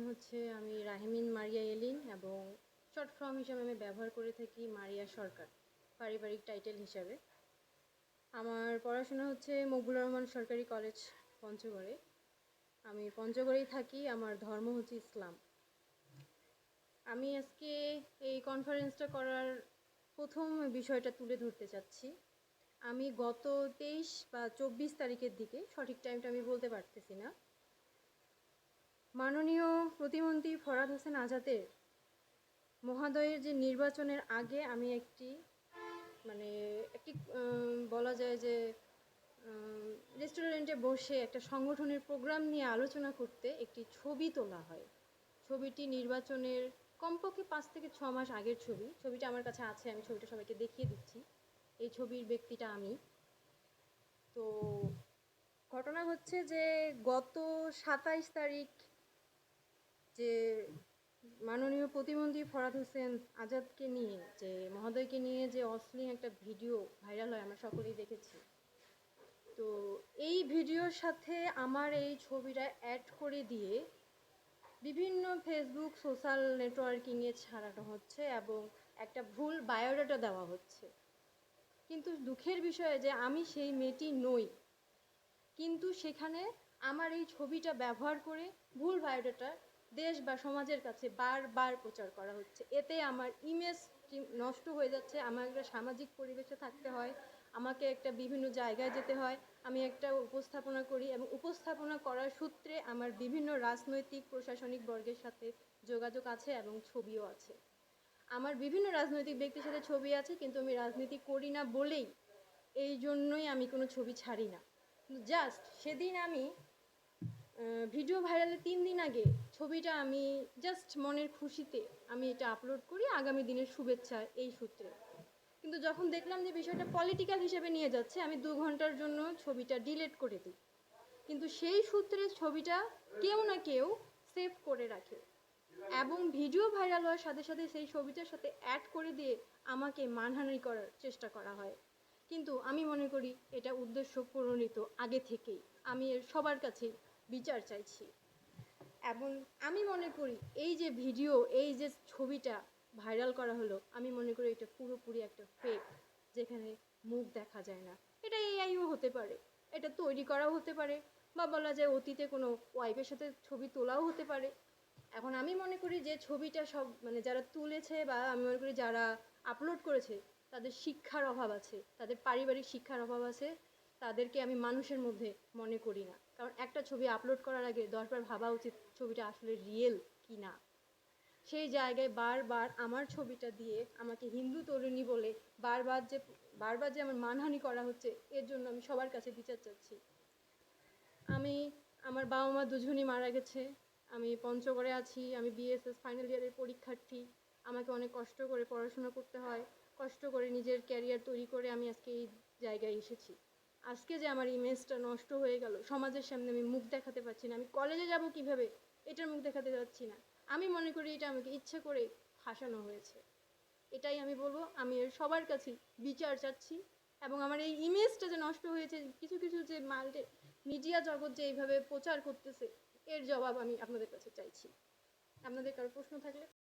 হচ্ছে আমি রাহিমিন মারিয়া এলিন এবং শর্ট ফর্ম হিসেবে আমি ব্যবহার করে থাকি মারিয়া সরকার পারিবারিক টাইটেল হিসাবে। আমার পড়াশোনা হচ্ছে মকবুল রহমান সরকারি কলেজ পঞ্চগড়ে। আমি পঞ্চগড়েই থাকি, আমার ধর্ম হচ্ছে ইসলাম। আমি আজকে এই কনফারেন্সটা করার প্রথম বিষয়টা তুলে ধরতে চাচ্ছি। আমি গত 23 বা 24 তারিখের দিকে, সঠিক টাইমটা আমি বলতে পারতেছি না, মাননীয় প্রতিমন্ত্রী ফরহাদ হোসেন আজাদের মহোদয়ের যে নির্বাচনের আগে আমি একটি বলা যায় যে রেস্টুরেন্টে বসে একটা সংগঠনের প্রোগ্রাম নিয়ে আলোচনা করতে একটি ছবি তোলা হয়। ছবিটি নির্বাচনের কমপক্ষে 5 থেকে 6 মাস আগের ছবি। ছবিটা আমার কাছে আছে, আমি ছবিটা সবাইকে দেখিয়ে দিচ্ছি। এই ছবির ব্যক্তিটা আমি। তো ঘটনা হচ্ছে যে গত 27 তারিখ যে মাননীয় প্রতিমন্ত্রী ফরহাদ হোসেন আজাদকে নিয়ে, যে মহোদয়কে নিয়ে যে অশ্লীল একটা ভিডিও ভাইরাল হয়, আমরা সকলেই দেখেছি। তো এই ভিডিওর সাথে আমার এই ছবিটা অ্যাড করে দিয়ে বিভিন্ন ফেসবুক সোশ্যাল নেটওয়ার্কিংয়ে ছাড়ানো হচ্ছে এবং একটা ভুল বায়োডাটা দেওয়া হচ্ছে। কিন্তু দুঃখের বিষয় যে আমি সেই মেয়েটি নই, কিন্তু সেখানে আমার এই ছবিটা ব্যবহার করে ভুল বায়োডাটা দেশ বা সমাজের কাছে বারবার প্রচার করা হচ্ছে। এতে আমার ইমেজ নষ্ট হয়ে যাচ্ছে। আমার একটা সামাজিক পরিবেশে থাকতে হয়, আমাকে একটা বিভিন্ন জায়গায় যেতে হয়, আমি একটা উপস্থাপনা করি এবং উপস্থাপনা করার সূত্রে আমার বিভিন্ন রাজনৈতিক প্রশাসনিক বর্গের সাথে যোগাযোগ আছে এবং ছবিও আছে। আমার বিভিন্ন রাজনৈতিক ব্যক্তির সাথে ছবি আছে, কিন্তু আমি রাজনীতি করি না বলেই এই জন্যই আমি কোনো ছবি ছাড়ি না। জাস্ট সেদিন আমি ভিডিও ভাইরালের 3 দিন আগে ছবিটা আমি জাস্ট মনের খুশিতে আমি এটা আপলোড করি, আগামী দিনের শুভেচ্ছা এই সূত্রে। কিন্তু যখন দেখলাম যে বিষয়টা পলিটিক্যাল হিসেবে নিয়ে যাচ্ছে, আমি 2 ঘন্টার জন্য ছবিটা ডিলিট করে দিই। কিন্তু সেই সূত্রে ছবিটা কেউ না কেউ সেভ করে রাখে এবং ভিডিও ভাইরাল হওয়ার সাথে সাথে সেই ছবিটার সাথে অ্যাড করে দিয়ে আমাকে মানহানি করার চেষ্টা করা হয়। কিন্তু আমি মনে করি এটা উদ্দেশ্য প্রণোদিত আগে থেকেই। আমি এর সবার কাছে বিচার চাইছি এবং আমি মনে করি এই যে ভিডিও, এই যে ছবিটা ভাইরাল করা হলো, আমি মনে করি এটা পুরোপুরি একটা ফেক, যেখানে মুখ দেখা যায় না। এটা এআইও হতে পারে, এটা তৈরি করাও হতে পারে, বা বলা যায় অতীতে কোনো ওয়াইফের সাথে ছবি তোলাও হতে পারে। এখন আমি মনে করি যে ছবিটা সব যারা তুলেছে বা আমি মনে করি যারা আপলোড করেছে তাদের শিক্ষার অভাব আছে, তাদের পারিবারিক শিক্ষার অভাব আছে। তাদেরকে আমি মানুষের মধ্যে মনে করি না, কারণ একটা ছবি আপলোড করার আগে 10বার ভাবা উচিত ছবিটা আসলে রিয়েল কি না। সেই জায়গায় বারবার আমার ছবিটা দিয়ে আমাকে হিন্দু তরুণী বলে বারবার যে আমার মানহানি করা হচ্ছে, এর জন্য আমি সবার কাছে বিচার চাচ্ছি। আমার বাবা মা দুজনই মারা গেছে। আমি পঞ্চগড়ে আছি, আমি বিএসএস ফাইনাল ইয়ারের পরীক্ষার্থী। আমাকে অনেক কষ্ট করে পড়াশোনা করতে হয়, কষ্ট করে নিজের ক্যারিয়ার তৈরি করে আমি আজকে এই জায়গায় এসেছি। আজকে যে আমার ইমেজটা নষ্ট হয়ে গেল, সমাজের সামনে আমি মুখ দেখাতে পারছি না, আমি কলেজে যাব কিভাবে এটার মুখ দেখাতে যাচ্ছি না। আমি মনে করি এটা আমাকে ইচ্ছে করে ফাঁসানো হয়েছে। এটাই আমি বলবো, আমি এর সবার কাছে বিচার চাচ্ছি এবং আমার এই ইমেজটা যে নষ্ট হয়েছে, কিছু কিছু যে মিডিয়া জগৎ যে এইভাবে প্রচার করতেছে, এর জবাব আমি আপনাদের কাছে চাইছি। আপনাদের কারো প্রশ্ন থাকলে